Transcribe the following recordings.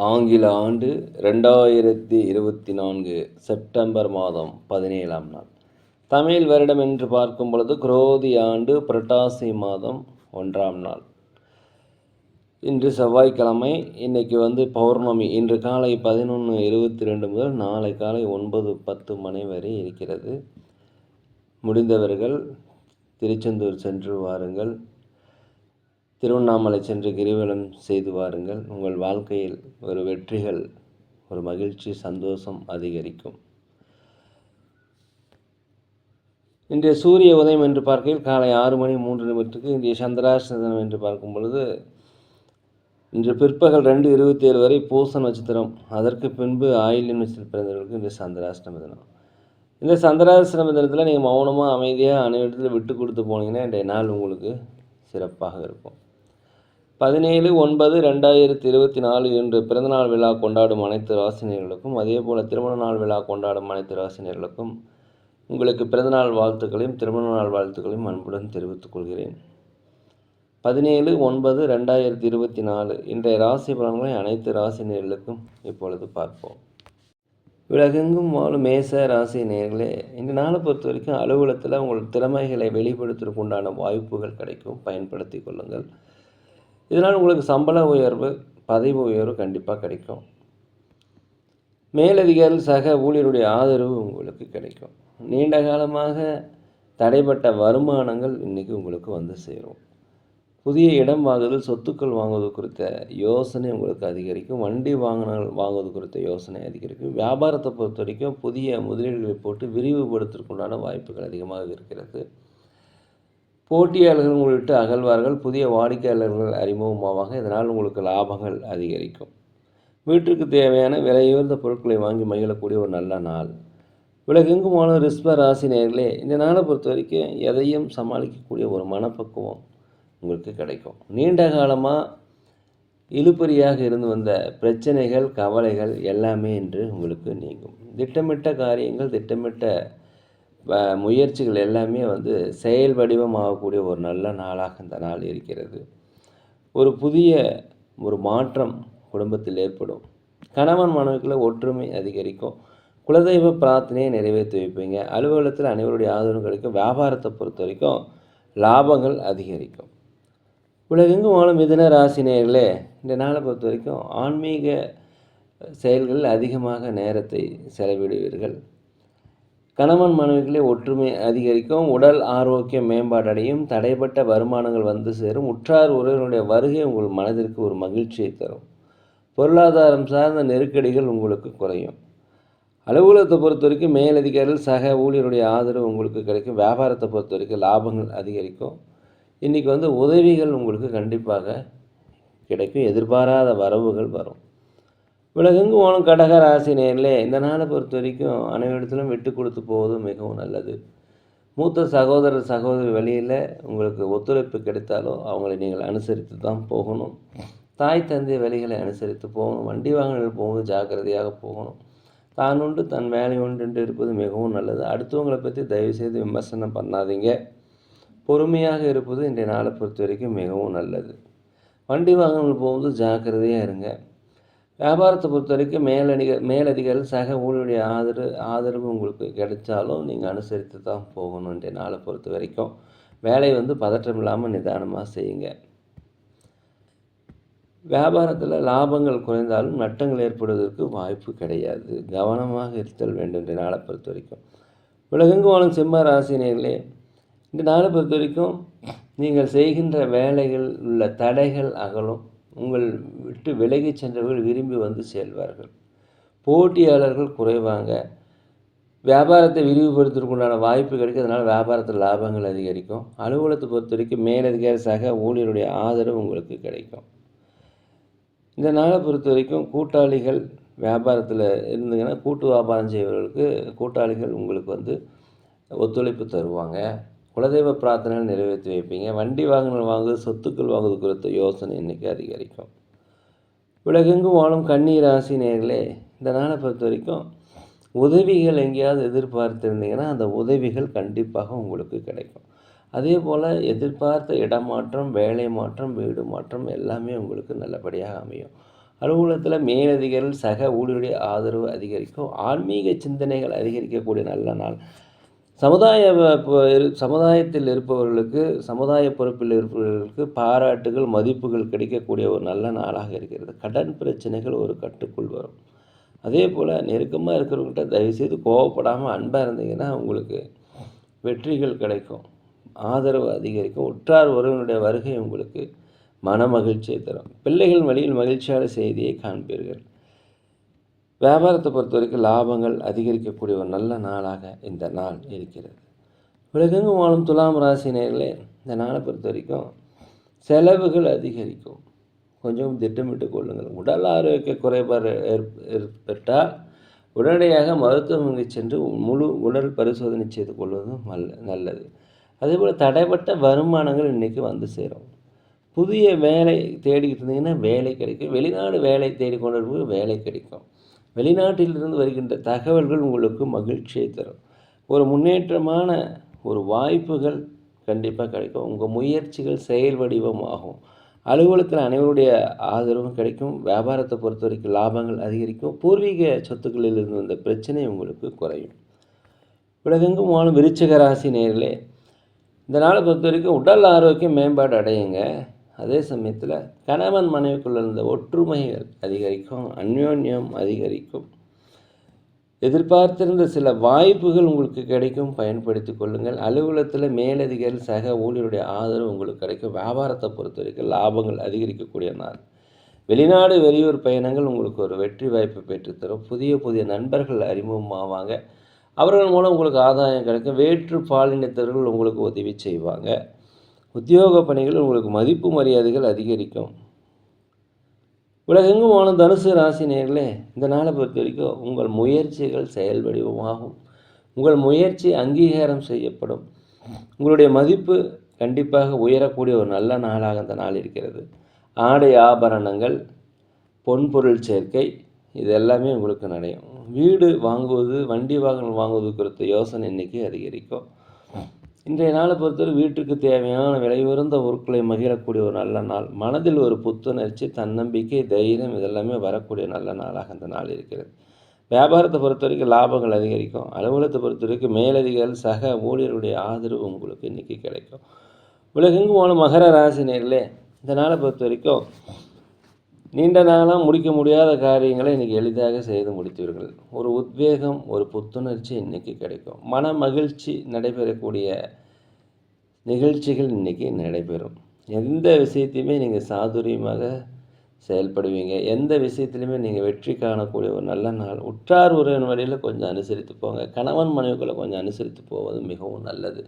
ஆங்கில ஆண்டு 2024 செப்டம்பர் மாதம் 17ஆம் நாள். தமிழ் வருடம் என்று பார்க்கும் பொழுது குரோதி ஆண்டு புரட்டாசி மாதம் 1ஆம் நாள். இன்று செவ்வாய்க்கிழமை. இன்றைக்கி பௌர்ணமி. இன்று காலை 11:22 முதல் நாளை காலை 9:10 மணி வரை இருக்கிறது. முடிந்தவர்கள் திருச்செந்தூர் சென்று வாருங்கள். திருவண்ணாமலை சென்று கிரிவலம் செய்து வாருங்கள். உங்கள் வாழ்க்கையில் ஒரு வெற்றிகள், ஒரு மகிழ்ச்சி, சந்தோஷம் அதிகரிக்கும். இன்றைய சூரிய உதயம் என்று பார்க்கையில் காலை 6:03 இன்றைய சந்திராஷ்டமம் என்று பார்க்கும் பொழுது இன்று பிற்பகல் 2:27 வரை பூச நட்சத்திரம், அதற்கு பின்பு ஆயில்யம் நட்சத்திரம் பிறந்தவர்களுக்கு இன்று சந்திராஷ்டம தினம். இந்த சந்திராஷ்டம தினத்தில் நீங்கள் மௌனமாக அமைதியாக அனைவரிடத்தில் விட்டு கொடுத்து போனீங்கன்னா இன்றைய நாள் உங்களுக்கு சிறப்பாக இருக்கும். 17/9/2024 இன்று பிறந்தநாள் விழா கொண்டாடும் அனைத்து ராசினியர்களுக்கும், அதேபோல் திருமண நாள் விழா கொண்டாடும் அனைத்து ராசினியர்களுக்கும் உங்களுக்கு பிறந்தநாள் வாழ்த்துக்களையும் திருமண நாள் வாழ்த்துக்களையும் அன்புடன் தெரிவித்துக் கொள்கிறேன். 17/9/2024 இன்றைய ராசி பலன்களை அனைத்து ராசினியர்களுக்கும் இப்பொழுது பார்ப்போம். உலகெங்கும் வாழும் மேச ராசி நேயர்களே, இந்த நாளை பொறுத்த வரைக்கும் அலுவலகத்தில் உங்கள் திறமைகளை வெளிப்படுத்துவதற்கு உண்டான வாய்ப்புகள் கிடைக்கும், பயன்படுத்தி கொள்ளுங்கள். இதனால் உங்களுக்கு சம்பள உயர்வு, பதவி உயர்வு கண்டிப்பாக கிடைக்கும். மேலதிகாரிகள் சக ஊழியருடைய ஆதரவு உங்களுக்கு கிடைக்கும். நீண்ட காலமாக தடைப்பட்ட வருமானங்கள் இன்றைக்கி உங்களுக்கு வந்து சேரும். புதிய இடம் வாங்குதல், சொத்துக்கள் வாங்குவது குறித்த யோசனை உங்களுக்கு அதிகரிக்கும். வண்டி வாங்குவது குறித்த யோசனை அதிகரிக்கும். வியாபாரத்தை பொறுத்த வரைக்கும் புதிய முதலீடுகளை போட்டு விரிவுபடுத்துவதற்குண்டான வாய்ப்புகள் அதிகமாக இருக்கிறது. போட்டியாளர்கள் உங்களை விட்டு அகழ்வார்கள். புதிய வாடிக்கையாளர்கள் அறிமுகமாவாங்க. இதனால் உங்களுக்கு லாபங்கள் அதிகரிக்கும். வீட்டிற்கு தேவையான விலையுயர்ந்த பொருட்களை வாங்கி மகிழக்கூடிய ஒரு நல்ல நாள். உலகெங்குமான ரிஷப ராசி நேயர்களே, இந்த நாளை பொறுத்த வரைக்கும் எதையும் சமாளிக்கக்கூடிய ஒரு மனப்பக்குவம் உங்களுக்கு கிடைக்கும். நீண்ட காலமாக இழுபறியாக இருந்து வந்த பிரச்சனைகள், கவலைகள் எல்லாமே இன்று உங்களுக்கு நீங்கும். திட்டமிட்ட காரியங்கள், திட்டமிட்ட முயற்சிகள் எல்லாமே செயல் வடிவமாகக்கூடிய ஒரு நல்ல நாளாக இந்த நாள் இருக்கிறது. ஒரு புதிய மாற்றம் குடும்பத்தில் ஏற்படும். கணவன் மனைவிக்குள்ள ஒற்றுமை அதிகரிக்கும். குலதெய்வ பிரார்த்தனையை நிறைவேற்றி வைப்பீங்க. அலுவலகத்தில் அனைவருடைய ஆதரவும் கிடைக்கும். வியாபாரத்தை பொறுத்த வரைக்கும் லாபங்கள் அதிகரிக்கும். உலகெங்கும் வாழும் மிதுன ராசி நேயர்களே, இந்த நாளை பொறுத்த வரைக்கும் ஆன்மீக செயல்களில் அதிகமாக நேரத்தை செலவிடுவீர்கள். கணவன் மனைவிகளே ஒற்றுமை அதிகரிக்கும். உடல் ஆரோக்கியம் மேம்பாடடையும். தடைப்பட்ட வருமானங்கள் வந்து சேரும். உற்றார் உறவினருடைய வருகை உங்கள் மனதிற்கு ஒரு மகிழ்ச்சியை தரும். பொருளாதாரம் சார்ந்த நெருக்கடிகள் உங்களுக்கு குறையும். அலுவலகத்தை பொறுத்த வரைக்கும் மேலதிகாரிகள் சக ஊழியருடைய ஆதரவு உங்களுக்கு கிடைக்கும். வியாபாரத்தை பொறுத்த வரைக்கும் லாபங்கள் அதிகரிக்கும். இன்றைக்கி உதவிகள் உங்களுக்கு கண்டிப்பாக கிடைக்கும். எதிர்பாராத வரவுகள் வரும். உலகெங்கும் வாழும் கடக ராசி நேயர்களே, இந்த நாளை பொறுத்த வரைக்கும் அனைவரிடத்திலும் விட்டு கொடுத்து போவது மிகவும் நல்லது. மூத்த சகோதரர் சகோதரி வழியில் உங்களுக்கு ஒத்துழைப்பு கிடைத்தாலோ அவங்களை நீங்கள் அனுசரித்து தான் போகணும். தாய் தந்தை வழிகளை அனுசரித்து போகணும். வண்டி வாகனங்கள் போகும்போது ஜாக்கிரதையாக போகணும். தான் உண்டு தன் வேலை உண்டு என்று இருப்பது மிகவும் நல்லது. அடுத்தவங்களை பற்றி தயவுசெய்து விமர்சனம் பண்ணாதீங்க. பொறுமையாக இருப்பது இன்றைய நாளை பொறுத்த வரைக்கும் மிகவும் நல்லது. வண்டி வாகனங்கள் போகும்போது ஜாக்கிரதையாக இருங்க. வியாபாரத்தை பொறுத்த வரைக்கும் மேலதிகாரிகள் சக ஊழியருடைய ஆதரவு உங்களுக்கு கிடைச்சாலும் நீங்கள் அனுசரித்து தான் போகணும். இன்றைய நாளை பொறுத்த வரைக்கும் வேலை பதற்றம் இல்லாமல் நிதானமாக செய்யுங்க. வியாபாரத்தில் லாபங்கள் குறைந்தாலும் நட்டங்கள் ஏற்படுவதற்கு வாய்ப்பு கிடையாது. கவனமாக இருத்தல் வேண்டும் இன்றைய நாளை பொறுத்த வரைக்கும். உலகெங்கும் வாழும் சிம்ம ராசினியர்களே, இந்த நாளை பொறுத்த வரைக்கும் நீங்கள் செய்கின்ற வேலைகள் உள்ள தடைகள் அகலும். உங்கள் விட்டு விலகி சென்றவர்கள் விரும்பி செல்வார்கள். போட்டியாளர்கள் குறைவாங்க. வியாபாரத்தை விரிவுபடுத்துவதற்குண்டான வாய்ப்பு கிடைக்கும். அதனால் வியாபாரத்தில் லாபங்கள் அதிகரிக்கும். அலுவலகத்தை பொறுத்த வரைக்கும் மேலதிகாரி சக ஊழியருடைய ஆதரவு உங்களுக்கு கிடைக்கும். இந்த நாளை பொறுத்த வரைக்கும் கூட்டாளிகள் வியாபாரத்தில் இருந்தீங்கன்னா கூட்டு வியாபாரம் செய்வர்களுக்கு கூட்டாளிகள் உங்களுக்கு ஒத்துழைப்பு தருவாங்க. குலதெய்வ பிரார்த்தனைகள் நிறைவேற்றி வைப்பீங்க. வண்டி வாகனங்கள் வாங்குவது, சொத்துக்கள் வாங்குவது குறித்த யோசனை இன்றைக்கி அதிகரிக்கும். உலகெங்கும் வாழும் கன்னி ராசி நேயர்களே, இந்த நாளை பொறுத்த வரைக்கும் உதவிகள் எங்கேயாவது எதிர்பார்த்துருந்தீங்கன்னா அந்த உதவிகள் கண்டிப்பாக உங்களுக்கு கிடைக்கும். அதே போல் எதிர்பார்த்த இடமாற்றம், வேலை மாற்றம், வீடு மாற்றம் எல்லாமே உங்களுக்கு நல்லபடியாக அமையும். அலுவலகத்தில் மேலதிகாரிகள் சக ஊழியருடைய ஆதரவு அதிகரிக்கும். ஆன்மீக சிந்தனைகள் அதிகரிக்கக்கூடிய நல்ல நாள். சமுதாயத்தில் இருப்பவர்களுக்கு, சமுதாய பொறுப்பில் இருப்பவர்களுக்கு பாராட்டுகள், மதிப்புகள் கிடைக்கக்கூடிய ஒரு நல்ல நாளாக இருக்கிறது. கடன் பிரச்சனைகள் ஒரு கட்டுக்குள் வரும். அதே போல் நெருக்கமாக இருக்கிறவங்கள்ட்ட தயவுசெய்து கோவப்படாமல் அன்பாக இருந்தீங்கன்னா உங்களுக்கு வெற்றிகள் கிடைக்கும். ஆதரவு அதிகரிக்கும். உற்றார் உறவினருடைய வருகை உங்களுக்கு மன மகிழ்ச்சியை தரும். பிள்ளைகள் வழியில் மகிழ்ச்சியான செய்தியை காண்பீர்கள். வியாபாரத்தை பொறுத்த வரைக்கும் லாபங்கள் அதிகரிக்கக்கூடிய ஒரு நல்ல நாளாக இந்த நாள் இருக்கிறது. உலகெங்கும் வாழும் துலாம் ராசி நேயர்களே, இந்த நாளை பொறுத்த வரைக்கும் செலவுகள் அதிகரிக்கும். கொஞ்சம் திட்டமிட்டு கொள்ளுங்கள். உடல் ஆரோக்கிய குறைபாடு ஏற்பட்டால் உடனடியாக மருத்துவமனை சென்று முழு உடல் பரிசோதனை செய்து கொள்வதும் நல்லது. அதேபோல் தடைப்பட்ட வருமானங்கள் இன்றைக்கி வந்து சேரும். புதிய வேலை தேடிக்கிட்டு இருந்தீங்கன்னா வேலை கிடைக்கும். வெளிநாடு வேலை தேடிக்கொண்டு வேலை கிடைக்கும். வெளிநாட்டிலிருந்து வருகின்ற தகவல்கள் உங்களுக்கு மகிழ்ச்சியை தரும். ஒரு முன்னேற்றமான ஒரு வாய்ப்புகள் கண்டிப்பாக கிடைக்கும். உங்கள் முயற்சிகள் செயல் வடிவமாகும். அலுவலகத்தில் அனைவருடைய ஆதரவும் கிடைக்கும். வியாபாரத்தை பொறுத்த வரைக்கும் லாபங்கள் அதிகரிக்கும். பூர்வீக சொத்துக்களிலிருந்து வந்த பிரச்சனை உங்களுக்கு குறையும். உலகெங்கும் வாழும் விருச்சிக ராசி நேயர்களே, இந்த நாளை பொறுத்த வரைக்கும் உடல் ஆரோக்கியம் மேம்பாடு அடையுங்க. அதே சமயத்தில் கணவன் மனைவிக்குள்ள இருந்த ஒற்றுமைகள் அதிகரிக்கும். அந்யோன்யம் அதிகரிக்கும். எதிர்பார்த்திருந்த சில வாய்ப்புகள் உங்களுக்கு கிடைக்கும். பயன்படுத்தி கொள்ளுங்கள். அலுவலகத்தில் மேலதிகாரி சக ஊழியருடைய ஆதரவு உங்களுக்கு கிடைக்கும். வியாபாரத்தை பொறுத்த வரைக்கும் லாபங்கள் அதிகரிக்கக்கூடிய நாள். வெளிநாடு வெளியூர் பயணங்கள் உங்களுக்கு ஒரு வெற்றி வாய்ப்பு பெற்றுத்தரும். புதிய புதிய நண்பர்கள் அறிமுகமாவாங்க. அவர்கள் மூலம் உங்களுக்கு ஆதாயம் கிடைக்கும். வேற்று பாலினத்தவர்கள் உங்களுக்கு உதவி செய்வாங்க. உத்தியோக பணிகள் உங்களுக்கு மதிப்பு மரியாதைகள் அதிகரிக்கும். உலகெங்கும் வாழும் தனுசு ராசி நேயர்களே, இந்த நாளை பொறுத்த வரைக்கும் உங்கள் முயற்சிகள் செயல் வடிவமாகும். உங்கள் முயற்சி அங்கீகாரம் செய்யப்படும். உங்களுடைய மதிப்பு கண்டிப்பாக உயரக்கூடிய ஒரு நல்ல நாளாக இந்த நாள் இருக்கிறது. ஆடை ஆபரணங்கள், பொன்பொருள் சேர்க்கை இது எல்லாமே உங்களுக்கு நடையும். வீடு வாங்குவது, வண்டி வாகனம் வாங்குவது குறித்த யோசனை இன்றைக்கி அதிகரிக்கும். இன்றைய நாளை பொறுத்தவரை வீட்டுக்கு தேவையான விலை உயர்ந்த பொருட்களை மகிழக்கூடிய ஒரு நல்ல நாள். மனதில் ஒரு புத்துணர்ச்சி, தன்னம்பிக்கை, தைரியம் இதெல்லாமே வரக்கூடிய நல்ல நாளாக அந்த நாள் இருக்கிறது. வியாபாரத்தை பொறுத்த வரைக்கும் லாபங்கள் அதிகரிக்கும். அலுவலகத்தை பொறுத்த வரைக்கும் மேலதிகாரிகள் சக ஊழியருடைய ஆதரவு உங்களுக்கு இன்றைக்கி கிடைக்கும். உலகெங்கும் வாழும் மகர ராசி நேயர்களே, இந்த நாளை பொறுத்த வரைக்கும் நீண்ட நாளாக முடிக்க முடியாத காரியங்களை இன்றைக்கி எளிதாக செய்து முடித்தீர்கள். ஒரு உத்வேகம், ஒரு புத்துணர்ச்சி இன்றைக்கி கிடைக்கும். மன மகிழ்ச்சி நடைபெறக்கூடிய நிகழ்ச்சிகள் இன்றைக்கி நடைபெறும். எந்த விஷயத்தையுமே நீங்கள் சாதுரியமாக செயல்படுவீங்க. எந்த விஷயத்துலையுமே நீங்கள் வெற்றி காணக்கூடிய ஒரு நல்ல நாள். உற்றார் உறவின் வழியில் கொஞ்சம் அனுசரித்து போங்க. கணவன் மனைவிக்குள்ளே கொஞ்சம் அனுசரித்து போவது மிகவும் நல்லது.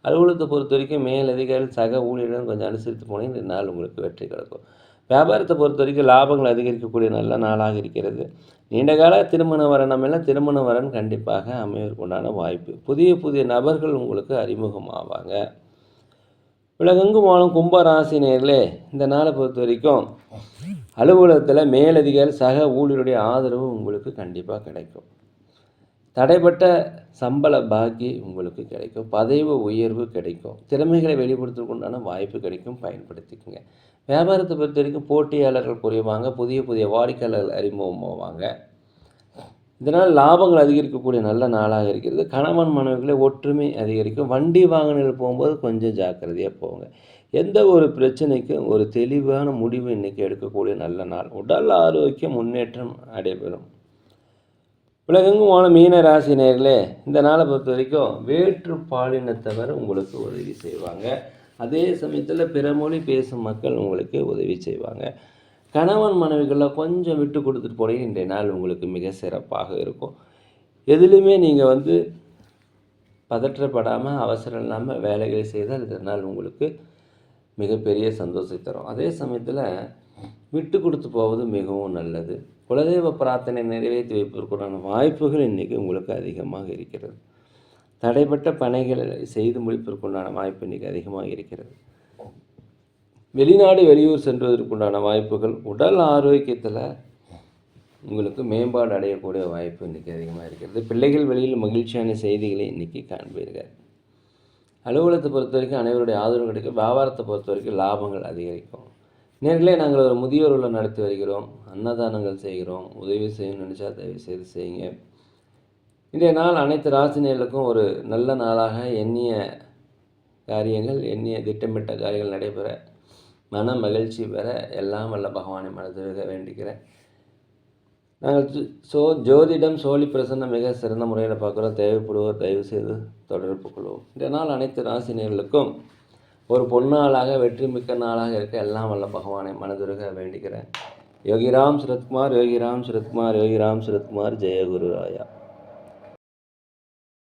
அலுவலகத்தை பொறுத்த வரைக்கும் மேலதிகாரிகள் சக ஊழியர்களும் கொஞ்சம் அனுசரித்து போனீங்க, இந்த நாள் உங்களுக்கு வெற்றி கிடைக்கும். வியாபாரத்தை பொறுத்த வரைக்கும் லாபங்கள் அதிகரிக்கக்கூடிய நல்ல நாளாக இருக்கிறது. நீண்டகால திருமண வரன் எல்லாம் திருமண வரன் கண்டிப்பாக அமைவதற்குண்டான வாய்ப்பு. புதிய புதிய நபர்கள் உங்களுக்கு அறிமுகமாவாங்க. உலகெங்கும் வாழும் கும்பராசி நேயர்களே, இந்த நாளை பொறுத்த வரைக்கும் அலுவலகத்தில் மேலதிகாரி சக ஊழியருடைய ஆதரவு உங்களுக்கு கண்டிப்பாக கிடைக்கும். தடைப்பட்ட சம்பள பாக்கி உங்களுக்கு கிடைக்கும். பதவி உயர்வு கிடைக்கும். திறமைகளை வெளிப்படுத்துவதற்குண்டான வாய்ப்பு கிடைக்கும். பயன்படுத்திக்கோங்க. வியாபாரத்தை பொறுத்த வரைக்கும் போட்டியாளர்கள் குறைவாங்க. புதிய புதிய வாடிக்கையாளர்கள் அறிமுகமாவாங்க. இதனால் லாபங்கள் அதிகரிக்கக்கூடிய நல்ல நாளாக இருக்கிறது. கணவன் மனைவிகளை ஒற்றுமை அதிகரிக்கும். வண்டி வாகனங்கள் போகும்போது கொஞ்சம் ஜாக்கிரதையாக போங்க. எந்த ஒரு பிரச்சனைக்கும் ஒரு தெளிவான முடிவு இன்றைக்கி எடுக்கக்கூடிய நல்ல நாள். உடல் ஆரோக்கியம் முன்னேற்றம் நடைபெறும். உலகெங்கும் வாழும் மீன ராசி நேயர்களே, இந்த நாளை பொறுத்த வரைக்கும் வேற்று பாலினத்தவர் உங்களுக்கு உதவி செய்வாங்க. அதே சமயத்தில் பிற மொழி பேசும் மக்கள் உங்களுக்கு உதவி செய்வாங்க. கணவன் மனைவிகளில் கொஞ்சம் விட்டு கொடுத்துட்டு போனீங்க, இன்றைய நாள் உங்களுக்கு மிக சிறப்பாக இருக்கும். எதுலேயுமே நீங்கள் பதற்றப்படாமல் அவசரம் இல்லாமல் வேலைகளை செய்தால் இந்த நாள் உங்களுக்கு மிகப்பெரிய சந்தோஷத்தை தரும். அதே சமயத்தில் விட்டு கொடுத்து போவது மிகவும் நல்லது. குலதெய்வ பிரார்த்தனை நிறைவேற்றி வைப்பதற்குண்டான வாய்ப்புகள் இன்றைக்கி உங்களுக்கு அதிகமாக இருக்கிறது. தடைப்பட்ட பணிகளை செய்து முடிப்பதற்குண்டான வாய்ப்பு இன்றைக்கி அதிகமாக இருக்கிறது. வெளிநாடு வெளியூர் சென்றுவதற்குண்டான வாய்ப்புகள், உடல் ஆரோக்கியத்தில் உங்களுக்கு மேம்பாடு அடையக்கூடிய வாய்ப்பு இன்றைக்கி அதிகமாக இருக்கிறது. பிள்ளைகள் வெளியில் மகிழ்ச்சியான செய்திகளை இன்றைக்கி காண்பீர்கள். அலுவலகத்தை பொறுத்த வரைக்கும் அனைவருடைய ஆதரவு கிடைக்கும். வியாபாரத்தை பொறுத்த வரைக்கும் லாபங்கள் அதிகரிக்கும். நேரிலே நாங்கள் ஒரு முதியோர் இல்லம் நடத்தி வருகிறோம். அன்னதானங்கள் செய்கிறோம், உதவி செய்யணும்னு நினச்சா தயவு செய்து செய்யுங்க. இன்றைய நாள் அனைத்து ராசினியர்களுக்கும் ஒரு நல்ல நாளாக எண்ணிய காரியங்கள், எண்ணிய திட்டமிட்ட காரியங்கள் நடைபெற, மன மகிழ்ச்சி பெற எல்லாம் வல்ல பகவானை மனதிருக வேண்டிக்கிறேன். நாங்கள் ஜோதிடம் சோழி பிரசன்னம் மிக சிறந்த முறையில் பார்க்குறோம். தேவைப்படுவோர் தயவு செய்து தொடர்பு கொள்வோம். இந்த நாள் அனைத்து ராசினியர்களுக்கும் ஒரு பொன்னாளாக வெற்றி மிக்க நாளாக இருக்க எல்லாம் வல்ல பகவானை மனதுருக வேண்டிக்கிறேன். யோகிராம் சுரத்குமார், யோகிராம் சுரத்குமார், யோகிராம் சுரத்குமார். ஜெய குரு ராயா.